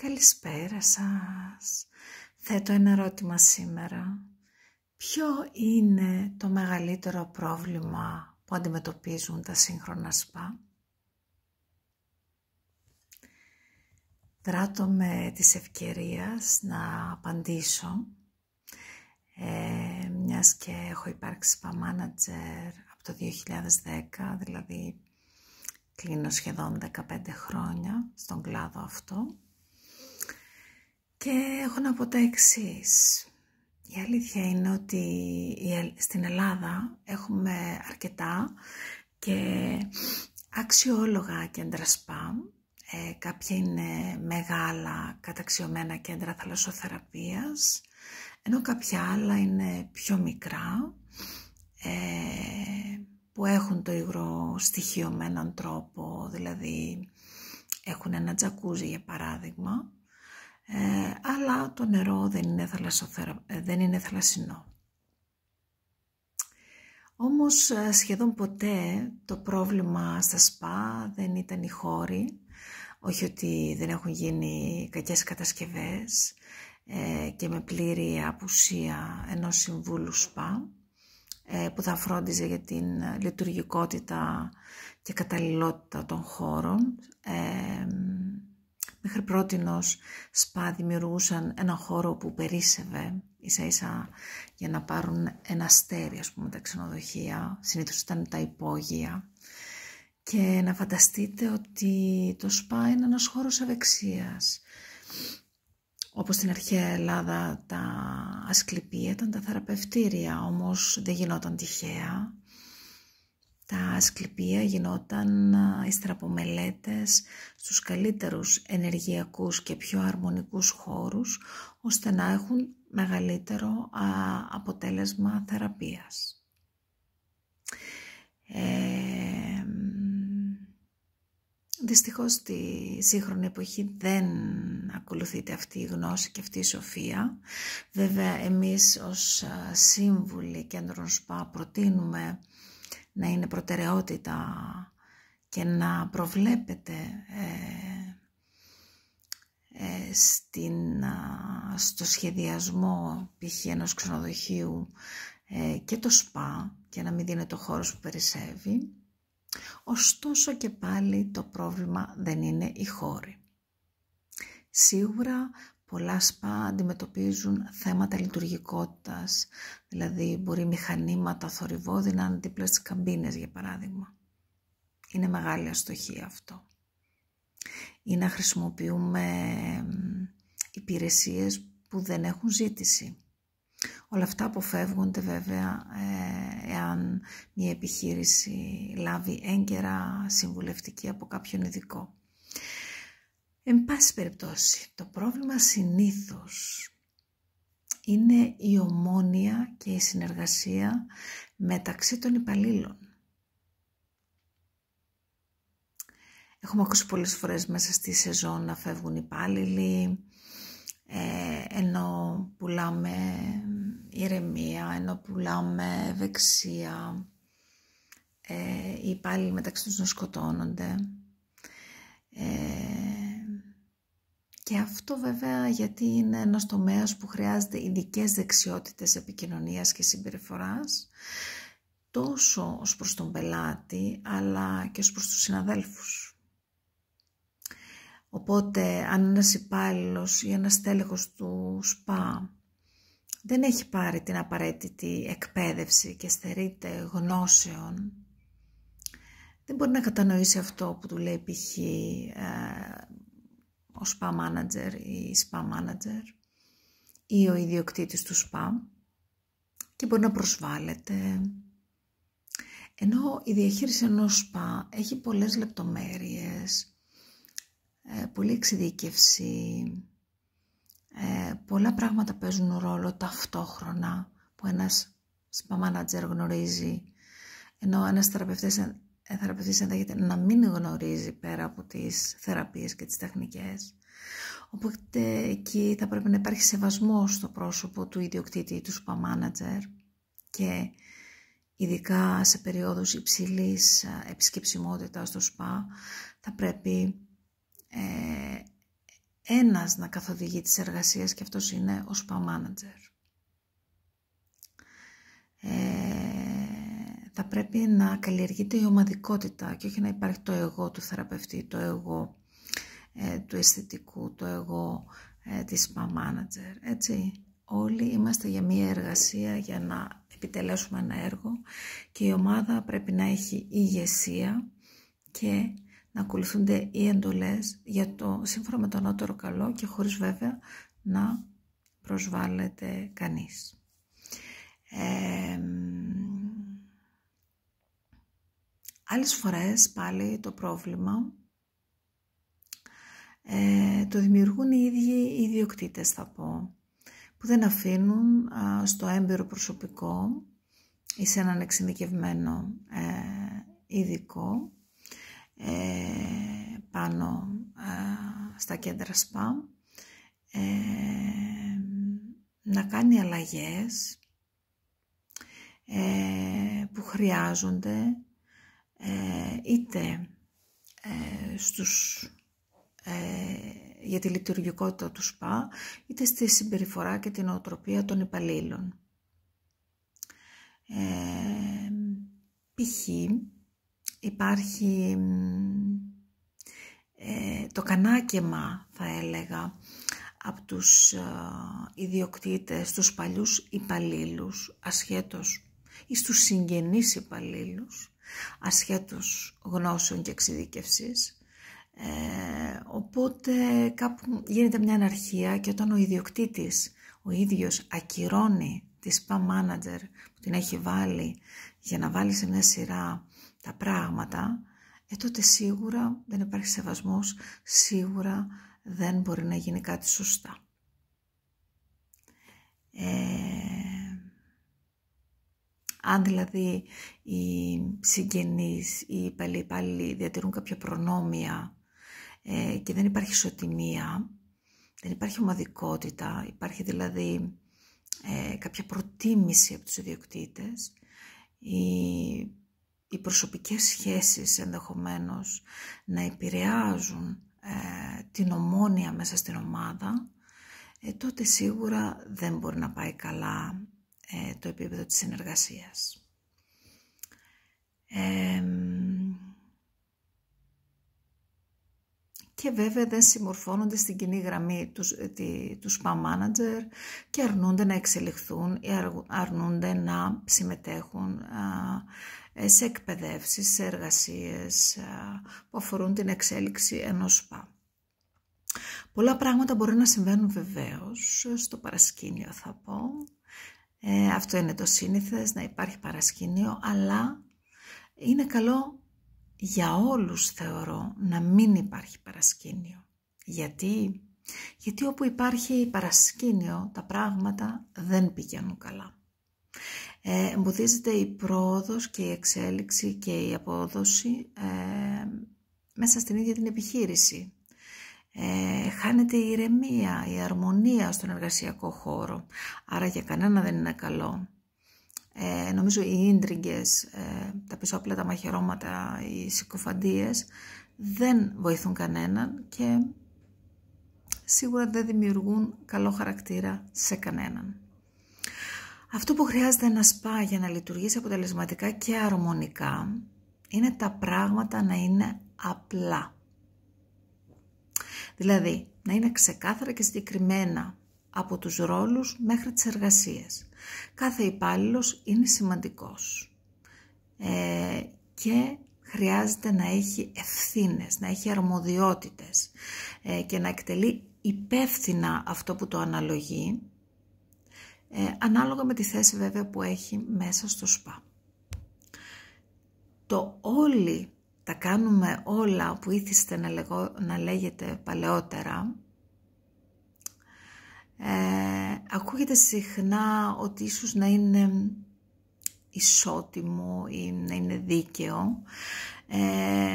Καλησπέρα σας. Θέτω ένα ερώτημα σήμερα. Ποιο είναι το μεγαλύτερο πρόβλημα που αντιμετωπίζουν τα σύγχρονα σπα? Δράτω με της ευκαιρίας να απαντήσω, μιας και έχω υπάρξει spa manager από το 2010, δηλαδή κλείνω σχεδόν 15 χρόνια στον κλάδο αυτό. Και έχω να πω τα εξής. Η αλήθεια είναι ότι στην Ελλάδα έχουμε αρκετά και αξιόλογα κέντρα σπα. Κάποια είναι μεγάλα καταξιωμένα κέντρα θαλασσοθεραπείας, ενώ κάποια άλλα είναι πιο μικρά, που έχουν το υγρό στοιχείο με έναν τρόπο, δηλαδή έχουν ένα τζακούζι για παράδειγμα, αλλά το νερό δεν είναι θαλασσινό. Όμως σχεδόν ποτέ το πρόβλημα στα σπα δεν ήταν οι χώροι, όχι ότι δεν έχουν γίνει κακές κατασκευές και με πλήρη απουσία ενός συμβούλου σπα που θα φρόντιζε για την λειτουργικότητα και καταλληλότητα των χώρων. Μέχρι πρότινος σπα δημιουργούσαν ένα χώρο που περίσσευε ίσα ίσα για να πάρουν ένα αστέρι, ας πούμε, τα ξενοδοχεία. Συνήθως ήταν τα υπόγεια. Και να φανταστείτε ότι το σπα είναι ένας χώρος ευεξίας. Όπως στην αρχαία Ελλάδα τα ασκληπία ήταν τα θεραπευτήρια, όμως δεν γινόταν τυχαία. Τα ασκληπία γινόταν ύστερα από μελέτες στους καλύτερους ενεργειακούς και πιο αρμονικούς χώρους, ώστε να έχουν μεγαλύτερο αποτέλεσμα θεραπείας. Δυστυχώς στη σύγχρονη εποχή δεν ακολουθείται αυτή η γνώση και αυτή η σοφία. Βέβαια εμείς ως σύμβουλοι κέντρων σπα προτείνουμε να είναι προτεραιότητα και να προβλέπετε στο σχεδιασμό π.χ. ενός ξενοδοχείου και το σπα και να μην δίνεται ο χώρος που περισσεύει. Ωστόσο και πάλι το πρόβλημα δεν είναι οι χώροι. Σίγουρα πολλά σπα αντιμετωπίζουν θέματα λειτουργικότητας, δηλαδή μπορεί μηχανήματα θορυβόδη να είναι δίπλα στις καμπίνες για παράδειγμα. Είναι μεγάλη αστοχία αυτό. Ή να χρησιμοποιούμε υπηρεσίες που δεν έχουν ζήτηση. Όλα αυτά αποφεύγονται βέβαια εάν μια επιχείρηση λάβει έγκαιρα συμβουλευτική από κάποιον ειδικό. Εν πάση περιπτώσει, το πρόβλημα συνήθως είναι η ομόνοια και η συνεργασία μεταξύ των υπαλλήλων. Έχουμε ακούσει πολλές φορές μέσα στη σεζόν να φεύγουν οι υπάλληλοι, ενώ πουλάμε ηρεμία, ενώ πουλάμε ευεξία, οι υπάλληλοι μεταξύ τους να σκοτώνονται. Και αυτό βέβαια γιατί είναι ένας τομέας που χρειάζεται ειδικές δεξιότητες επικοινωνίας και συμπεριφοράς, τόσο ως προς τον πελάτη αλλά και ως προς τους συναδέλφους. Οπότε αν ένας υπάλληλος ή ένας τέλεχος του σπα δεν έχει πάρει την απαραίτητη εκπαίδευση και στερείται γνώσεων, δεν μπορεί να κατανοήσει αυτό που του λέει π.χ. ο spa manager ή spa manager ή ο ιδιοκτήτης του spa και μπορεί να προσβάλλεται. Ενώ η διαχείριση ενός spa έχει πολλές λεπτομέρειες, πολλή εξειδίκευση, πολλά πράγματα παίζουν ρόλο ταυτόχρονα που ένας spa manager γνωρίζει, ενώ ένας θεραπευτής ενδέχεται να μην γνωρίζει πέρα από τις θεραπείες και τις τεχνικές. Οπότε εκεί θα πρέπει να υπάρχει σεβασμός στο πρόσωπο του ιδιοκτήτη του spa manager και ειδικά σε περίοδους υψηλής επισκεψιμότητας στο spa θα πρέπει ένας να καθοδηγεί τις εργασίες και αυτός είναι ο spa manager. Θα πρέπει να καλλιεργείται η ομαδικότητα και όχι να υπάρχει το εγώ του θεραπευτή, το εγώ του αισθητικού, το εγώ της spa manager, έτσι. Όλοι είμαστε για μία εργασία για να επιτελέσουμε ένα έργο και η ομάδα πρέπει να έχει ηγεσία και να ακολουθούνται οι εντολές για το σύμφωνα με το ανώτερο καλό και χωρίς βέβαια να προσβάλλεται κανείς. Άλλες φορές πάλι το πρόβλημα το δημιουργούν οι ίδιοι οι ιδιοκτήτες, θα πω, που δεν αφήνουν στο έμπειρο προσωπικό ή σε έναν εξειδικευμένο ειδικό πάνω στα κέντρα σπα να κάνει αλλαγές που χρειάζονται είτε για τη λειτουργικότητα του ΣΠΑ, είτε στη συμπεριφορά και την νοοτροπία των υπαλλήλων. Π.χ. υπάρχει το κανάκεμα, θα έλεγα, από τους ιδιοκτήτες, τους παλιούς υπαλλήλους, ασχέτως, ή στους συγγενείς υπαλλήλους, ασχέτως γνώσεων και εξειδίκευσης. Οπότε κάπου γίνεται μια αναρχία και όταν ο ιδιοκτήτης ο ίδιος ακυρώνει τη spa manager που την έχει βάλει για να βάλει σε μια σειρά τα πράγματα, τότε σίγουρα δεν υπάρχει σεβασμός, σίγουρα δεν μπορεί να γίνει κάτι σωστά. Αν δηλαδή οι συγγενείς, οι υπάλληλοι διατηρούν κάποια προνόμια και δεν υπάρχει ισοτιμία, δεν υπάρχει ομαδικότητα, υπάρχει δηλαδή κάποια προτίμηση από τους ιδιοκτήτες, οι προσωπικές σχέσεις ενδεχομένως να επηρεάζουν την ομόνοια μέσα στην ομάδα, τότε σίγουρα δεν μπορεί να πάει καλά το επίπεδο της συνεργασίας. Και βέβαια δεν συμμορφώνονται στην κοινή γραμμή του spa manager και αρνούνται να εξελιχθούν ή αρνούνται να συμμετέχουν σε εκπαιδεύσεις, σε εργασίες που αφορούν την εξέλιξη ενός spa. Πολλά πράγματα μπορεί να συμβαίνουν βεβαίως στο παρασκήνιο, θα πω. Αυτό είναι το σύνηθες, να υπάρχει παρασκήνιο, αλλά είναι καλό για όλους, θεωρώ, να μην υπάρχει παρασκήνιο. Γιατί όπου υπάρχει παρασκήνιο τα πράγματα δεν πηγαίνουν καλά. Εμποδίζεται η πρόοδος και η εξέλιξη και η απόδοση μέσα στην ίδια την επιχείρηση. Χάνεται η ηρεμία, η αρμονία στον εργασιακό χώρο, άρα για κανένα δεν είναι καλό. Νομίζω οι ίντριγκες, τα πισόπλατα μαχαιρώματα, οι συκοφαντίες δεν βοηθούν κανέναν και σίγουρα δεν δημιουργούν καλό χαρακτήρα σε κανέναν. Αυτό που χρειάζεται ένα σπα για να λειτουργήσει αποτελεσματικά και αρμονικά είναι τα πράγματα να είναι απλά. Δηλαδή, να είναι ξεκάθαρα και συγκεκριμένα από τους ρόλους μέχρι τις εργασίες. Κάθε υπάλληλος είναι σημαντικός και χρειάζεται να έχει ευθύνες, να έχει αρμοδιότητες και να εκτελεί υπεύθυνα αυτό που το αναλογεί, ανάλογα με τη θέση βέβαια που έχει μέσα στο σπα. Το όλοι τα κάνουμε όλα που ήθιστε να λέγεται παλαιότερα, ακούγεται συχνά ότι ίσως να είναι ισότιμο ή να είναι δίκαιο.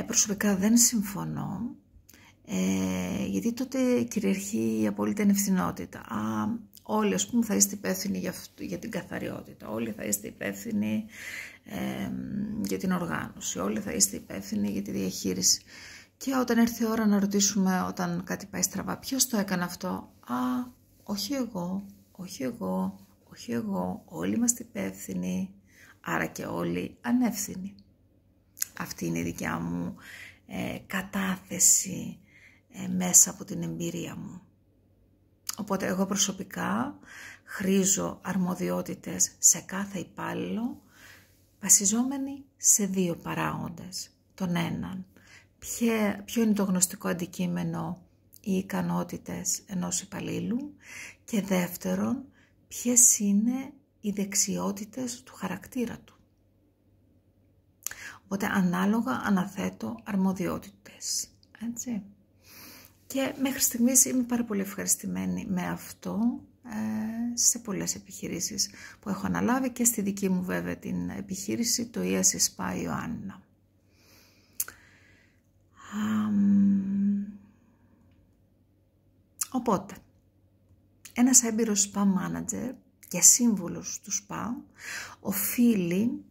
Προσωπικά δεν συμφωνώ, γιατί τότε κυριαρχεί η απόλυτη ανευθυνότητα. Όλοι, ας πούμε, θα είστε υπεύθυνοι για την καθαριότητα, όλοι θα είστε υπεύθυνοι για την οργάνωση, όλοι θα είστε υπεύθυνοι για τη διαχείριση. Και όταν έρθει η ώρα να ρωτήσουμε, όταν κάτι πάει στραβά, ποιος το έκανε αυτό? Όχι εγώ, όχι εγώ, όχι εγώ, όλοι είμαστε υπεύθυνοι, άρα και όλοι ανεύθυνοι. Αυτή είναι η δικιά μου κατάθεση μέσα από την εμπειρία μου. Οπότε εγώ προσωπικά χρήζω αρμοδιότητες σε κάθε υπάλληλο, βασιζόμενοι σε 2 παράγοντες. Τον έναν, ποιο είναι το γνωστικό αντικείμενο ή ικανότητες ενός υπαλλήλου, και δεύτερον, ποιες είναι οι δεξιότητες του χαρακτήρα του. Οπότε ανάλογα αναθέτω αρμοδιότητες, έτσι. Και μέχρι στιγμής είμαι πάρα πολύ ευχαριστημένη με αυτό σε πολλές επιχειρήσεις που έχω αναλάβει και στη δική μου βέβαια την επιχείρηση, το ESS Spa Ιωάννα. Οπότε, ένας έμπειρος spa manager και σύμβουλος του spa οφείλει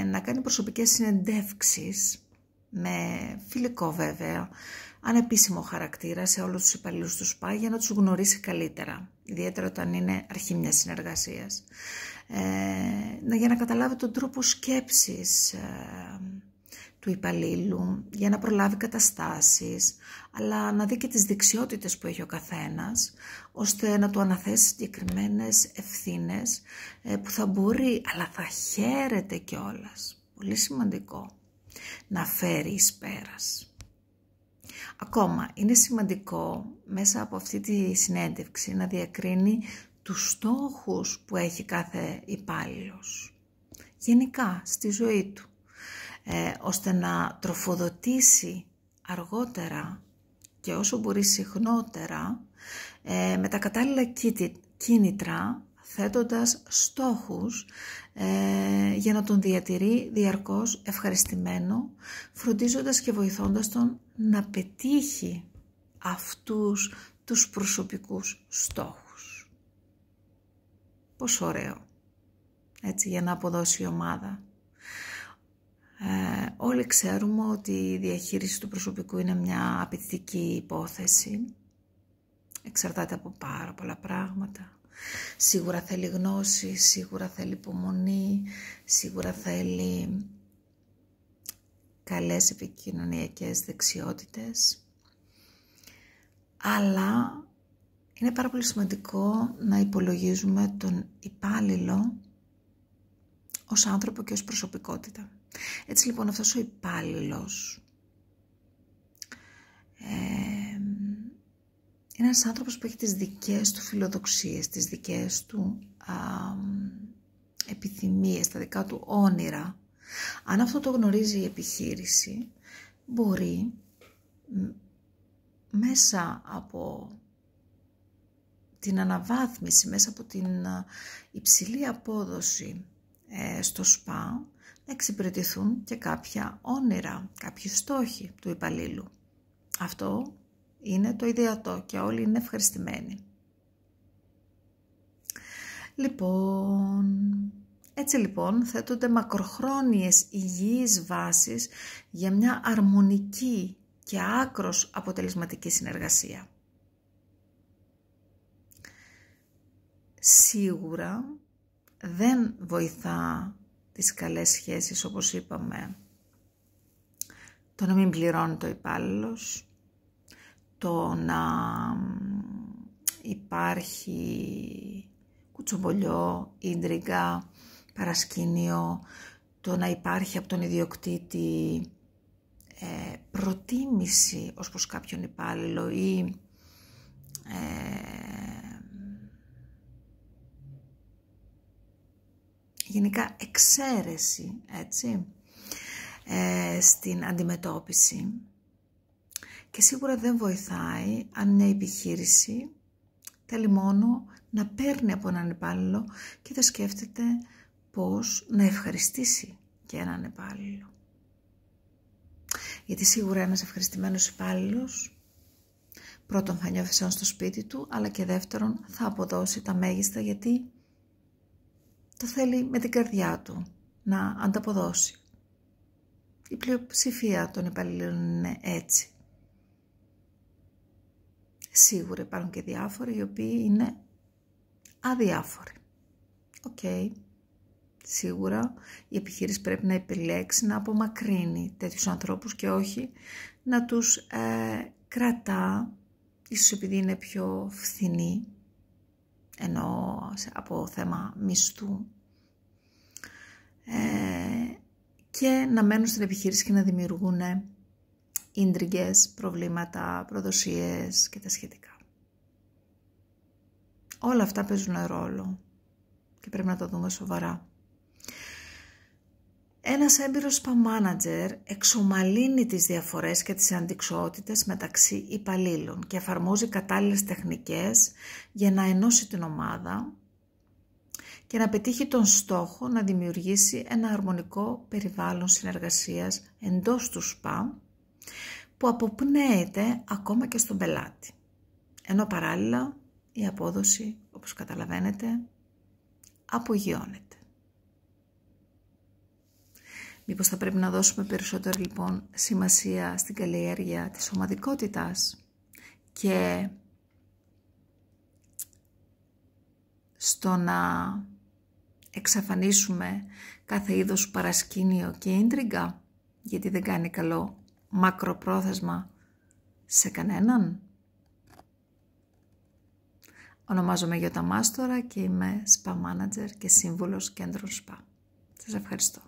να κάνει προσωπικές συνεντεύξεις με φιλικό βέβαια, ανεπίσημο χαρακτήρα σε όλους τους υπαλλήλους του spa για να τους γνωρίσει καλύτερα, ιδιαίτερα όταν είναι αρχή μιας συνεργασίας, για να καταλάβει τον τρόπο σκέψης του υπαλλήλου, για να προλάβει καταστάσεις, αλλά να δει και τις δεξιότητες που έχει ο καθένας, ώστε να του αναθέσει συγκεκριμένες ευθύνες που θα μπορεί, αλλά θα χαίρεται κιόλας. Πολύ σημαντικό να φέρει εις πέρας. Ακόμα είναι σημαντικό μέσα από αυτή τη συνέντευξη να διακρίνει τους στόχους που έχει κάθε υπάλληλος γενικά στη ζωή του, ώστε να τροφοδοτήσει αργότερα και όσο μπορεί συχνότερα με τα κατάλληλα κίνητρα, θέτοντας στόχους για να τον διατηρεί διαρκώς ευχαριστημένο, φροντίζοντας και βοηθώντας τον να πετύχει αυτούς τους προσωπικούς στόχους. Πόσο ωραίο, έτσι, για να αποδώσει η ομάδα. Όλοι ξέρουμε ότι η διαχείριση του προσωπικού είναι μια απαιτητική υπόθεση. Εξαρτάται από πάρα πολλά πράγματα. Σίγουρα θέλει γνώση, σίγουρα θέλει υπομονή, σίγουρα θέλει καλές επικοινωνιακές δεξιότητες. Αλλά είναι πάρα πολύ σημαντικό να υπολογίζουμε τον υπάλληλο ως άνθρωπο και ως προσωπικότητα. Έτσι λοιπόν αυτός ο υπάλληλος είναι ένας άνθρωπος που έχει τις δικές του φιλοδοξίες, τις δικές του επιθυμίες, τα δικά του όνειρα. Αν αυτό το γνωρίζει η επιχείρηση, μπορεί μέσα από την αναβάθμιση, μέσα από την υψηλή απόδοση στο σπα, να εξυπηρετηθούν και κάποια όνειρα, κάποιοι στόχοι του υπαλλήλου. Αυτό είναι το ιδεατό και όλοι είναι ευχαριστημένοι. Έτσι λοιπόν θέτονται μακροχρόνιες υγιείς βάσεις για μια αρμονική και άκρος αποτελεσματική συνεργασία. Σίγουρα δεν βοηθά τις καλές σχέσεις, όπως είπαμε, το να μην πληρώνει το υπάλληλος, το να υπάρχει κουτσομπολιό, ίντριγκα, παρασκήνιο, το να υπάρχει από τον ιδιοκτήτη προτίμηση ως προς κάποιον υπάλληλο ή γενικά εξαίρεση, έτσι, στην αντιμετώπιση. Και σίγουρα δεν βοηθάει αν μια επιχείρηση θέλει μόνο να παίρνει από έναν υπάλληλο και δεν σκέφτεται πώς να ευχαριστήσει και έναν υπάλληλο. Γιατί σίγουρα ένας ευχαριστημένος υπάλληλος πρώτον θα νιώθει σαν στο σπίτι του, αλλά και δεύτερον θα αποδώσει τα μέγιστα, γιατί το θέλει με την καρδιά του να ανταποδώσει. Η πλειοψηφία των υπαλλήλων είναι έτσι. Σίγουρα υπάρχουν και διάφοροι οι οποίοι είναι αδιάφοροι. Οκ. Σίγουρα η επιχείρηση πρέπει να επιλέξει να απομακρύνει τέτοιους ανθρώπους και όχι να τους κρατά, ίσως επειδή είναι πιο φθηνή, ενώ από θέμα μισθού, και να μένουν στην επιχείρηση και να δημιουργούν ίντριγκες, προβλήματα, προδοσίες και τα σχετικά. Όλα αυτά παίζουν ρόλο και πρέπει να το δούμε σοβαρά. Ένας έμπειρος spam manager εξομαλύνει τις διαφορές και τις αντιξοότητες μεταξύ υπαλλήλων και εφαρμόζει κατάλληλες τεχνικές για να ενώσει την ομάδα και να πετύχει τον στόχο να δημιουργήσει ένα αρμονικό περιβάλλον συνεργασίας εντός του spam που αποπνέεται ακόμα και στον πελάτη. Ενώ παράλληλα η απόδοση, όπως καταλαβαίνετε, απογειώνεται. Μήπως θα πρέπει να δώσουμε περισσότερο λοιπόν σημασία στην καλλιέργεια της ομαδικότητας και στο να εξαφανίσουμε κάθε είδος παρασκήνιο και ίντριγκα, γιατί δεν κάνει καλό μακροπρόθεσμα σε κανέναν. Ονομάζομαι Γιώτα Μάστορα και είμαι Spa Manager και Σύμβουλος Κέντρων Spa. Σας ευχαριστώ.